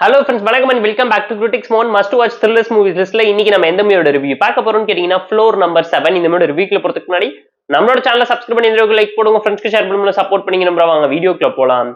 Hello friends, வணக்கம் and welcome back to critics மோன் must watch thrillers movies லிஸ்ட்ல இன்னைக்கு நம்ம எந்த மூவியோட ரிவ்யூ பார்க்க போறோம்னு கேட்டீங்கன்னா ஃப்ளோர் நம்பர் 7. இந்த மூவியோட ரிவ்யூக்குள்ள போறதுக்கு முன்னாடி நம்மளோட சேனலை சப்ஸ்கிரைப் பண்ணி இந்த லைக் போடுங்க, ஃப்ரெண்ட்ஸ்க்கு ஷேர் பண்ணுங்க, சப்போர்ட் பண்ணி நம்ம வாங்க வீடியோக்குள்ள போலாம்.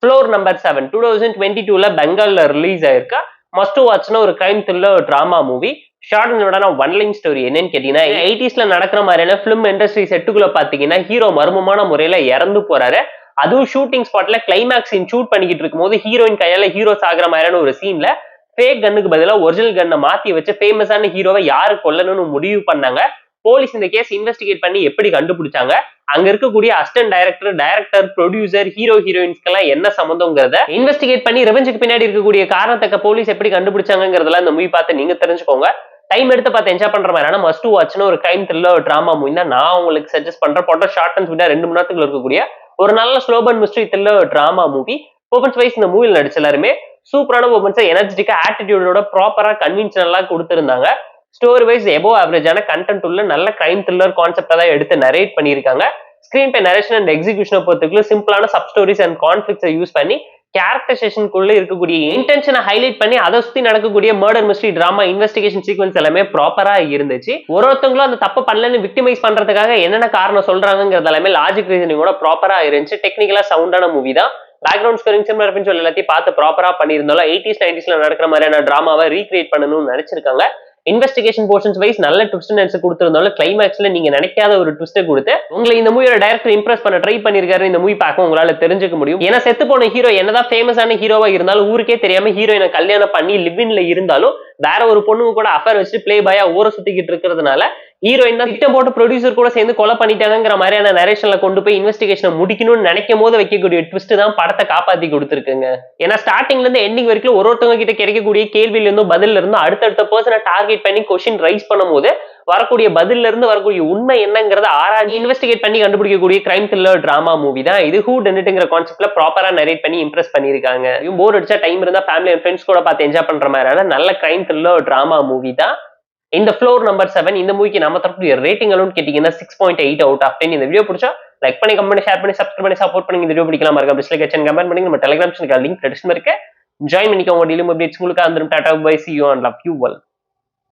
ஃப்ளோர் நம்பர் 7 2022ல பெங்கால்ல ரிலீஸ் ஆயிருக்கா மஸ்ட் வாட்ச்ன ஒரு crime thriller drama movie. Short and one line story என்னன்னு கேட்டீங்கன்னா 80ஸ்ல நடக்கிற மாதிரியான பிலிம் இண்டஸ்ட்ரி செட்டுக்குள்ள பாத்தீங்கன்னா ஹீரோ மர்மமான முறையில இறந்து போறாரு. அதுவும் ஷூட்டிங் ஸ்பாட்ல கிளைமேக்ஸ் சீன் ஷூட் பண்ணிக்கிட்டு இருக்கும் போது ஹீரோயின் கையால ஹீரோ சாகுற மாதிரியான ஒரு சீன்ல ஃபேக் கன்னுக்கு பதிலா ஒரிஜினல் கன்னை மாத்தி வச்சு ஃபேமஸான ஹீரோவை யாரு கொல்லணும்னு முடிவு பண்ணாங்க. போலீஸ் இந்த கேஸ் இன்வெஸ்டிகேட் பண்ணி எப்படி கண்டுபிடிச்சாங்க, அங்க இருக்கக்கூடிய அசிஸ்டன்ட் டைரக்டர், ப்ரொடியூசர், ஹீரோயின்ஸ்க்கெல்லாம் என்ன சம்பந்தம்ங்கிறத இன்வெஸ்டிகேட் பண்ணி ரெவெஞ்சுக்கு பின்னாடி இருக்கக்கூடிய காரணத்தக்க போலீஸ் எப்படி கண்டுபிடிச்சாங்கிறதெல்லாம் இந்த மூவி பார்த்து நீங்க தெரிஞ்சுக்கோங்க. டைம் எடுத்து பார்த்து என்ஜாய் பண்ற மாதிரியான மஸ்ட் வாட்ச்னு ஒரு கிரைம் த்ரில்லர் டிராமா மூவி தான் நான் உங்களுக்கு சஜஸ்ட் பண்றேன். போட்ட ஷார்ட் அண்ட் ஸ்வீட்டா 2 மணி நேரத்துக்குள்ள இருக்கக்கூடிய ஒரு நல்ல slow burn mystery thriller drama movie. Performance wise இந்த மூவில நடிச்ச எல்லாருமே சூப்பரான பெர்ஃபார்மன்ஸ், எனர்ஜெட்டிக்கா, ஆட்டிடியூடோட ப்ராப்பரா கன்வின்ஷனலா கொடுத்திருந்தாங்க. ஸ்டோரி வைஸ் எபோவ் ஆவரேஜான கண்டென்ட் உள்ள நல்ல கிரைம் த்ரில்லர் கான்செப்டா தான் எடுத்து நரேட் பண்ணியிருக்காங்க. ஸ்கிரீன் பே நரேஷன் அண்ட் எக்ஸிகியூஷனை பொறுத்தவரைக்கும் சிம்பிளான சப் ஸ்டோரிஸ் அண்ட் கான்ஃபிளிக்ஸை யூஸ் பண்ணி கேரக்டரைசேஷனுக்குள்ள இருக்கக்கூடிய இன்டென்ஷனை ஹைலைட் பண்ணி அதை சுத்தி நடக்கக்கூடிய murder mystery drama investigation sequence எல்லாமே ப்ராப்பரா இருந்துச்சு. ஒருத்தவங்களும் அந்த தப்பு பண்ணலன்னு விக்டிமைஸ் பண்றதுக்காக என்னென்ன காரணம் சொல்றாங்கிறது எல்லாமே லாஜிக் ரீசனிங்கோட ப்ராப்பரா இருந்துச்சு. டெக்னிக்கலா சவுண்டான மூவி தான். பேக்ரவுண்ட் ஸ்கோரிங் சிம்லர் சொல்லி எல்லாத்தையும் பார்த்து ப்ராப்பரா பண்ணியிருந்தாலும் 80s 90ஸ்ல நடக்கிற மாதிரியான டிராமாவை ரீக்ரியேட் பண்ணணும்னு நினைச்சிருக்காங்க. இன்வெஸ்டிகேஷன் போர்ஷன்ஸ் வைஸ் நல்ல ட்விஸ்ட் அண்ட் டர்ன்ஸ் கொடுத்திருந்தாலும் கிளைமேக்ஸ்ல நீங்க நினைக்காத ஒரு ட்விஸ்ட் கொடுத்து உங்களை இந்த மூவியோட டைரக்டர் இம்ப்ரெஸ் பண்ண ட்ரை பண்ணிருக்காரு. இந்த மூவி பார்க்க உங்களால தெரிஞ்சுக்க முடியும். ஏன்னா செத்து போன ஹீரோ என்னதான் ஃபேமஸான ஹீரோவா இருந்தாலும் ஊருக்கே தெரியாம ஹீரோயினை கல்யாணம் பண்ணி லிவ்இன்ல இருந்தாலும் வேற ஒரு பொண்ணுங்க கூட அஃபேர் வச்சுட்டு பிளே பாயா ஊரை சுத்திக்கிட்டு இருக்கிறதுனால ஹீரோயின் தான் திட்டம் போட்டு ப்ரொடியூசர் கூட சேர்ந்து கொலை பண்ணிட்டாங்கிற மாதிரியான நரேஷன்ல கொண்டு போய் இன்வெஸ்டிகேஷனை முடிக்கணும்னு நினைக்கும் போது வைக்கக்கூடிய ட்விஸ்ட் தான் படத்தை காப்பாத்தி கொடுத்துருக்குங்க. ஏன்னா ஸ்டார்டிங்ல இருந்து எண்டிங் வரைக்கும் ஒருத்தவங்க கிட்ட கிடைக்கக்கூடிய கேள்வியில இருந்தும் பதில இருந்தும் அடுத்தடுத்த பர்சனை டார்கெட் பண்ணி கொஸ்டின் ரைஸ் பண்ணும் போது வரக்கூடிய பதில இருந்து வரக்கூடிய உண்மை என்னங்கிறத ஆராய்ச்சி இன்வெஸ்டிகேட் பண்ணி கண்டுபிடிக்கக்கூடிய கிரைம் த்ரில்லர் டிராமா மூவி தான் இது. ஹூ டன் இட்ங்கிற கான்செப்ட்ல ப்ராப்பரா நரேட் பண்ணி இம்ப்ரெஸ் பண்ணிருக்காங்க. போர் அடிச்சா டைம் இருந்தா ஃபேமிலி அண்ட் ஃப்ரெண்ட்ஸ் கூட பார்த்து என்ஜாய் பண்ற மாதிரியான நல்ல கிரைம் த்ரில்லர் டிராமா மூவி தான் இந்த ஃப்ளோர் நம்பர் 7. இந்த மூவிக்கு நம்ம தரக்கூடிய ரேட்டிங் எல்லாம் கேட்டீங்கன்னா 6.8 அவுட் ஆஃப் 10. இந்த வீடியோ பிடிச்சா லைக் பண்ணி, கமெண்ட், ஷேர் பண்ணி, சப்ஸ்கிரைப் பண்ணி சப்போர்ட் பண்ணி. இந்த வீடியோ பிடிக்கலாம் மறக்காம டிஸ்லைக் அண்ட் கமெண்ட் பண்ணி. நம்ம டெலிகிராம் சேனல் லிங்க் டிஸ்கிரிப்ஷன்ல இருக்கு, ஜாயின் பண்ணிக்கோங்க. டெய்லி அப்டேட்ஸ் உங்களுக்கு வந்துரும். Tata bye, see you and love you all.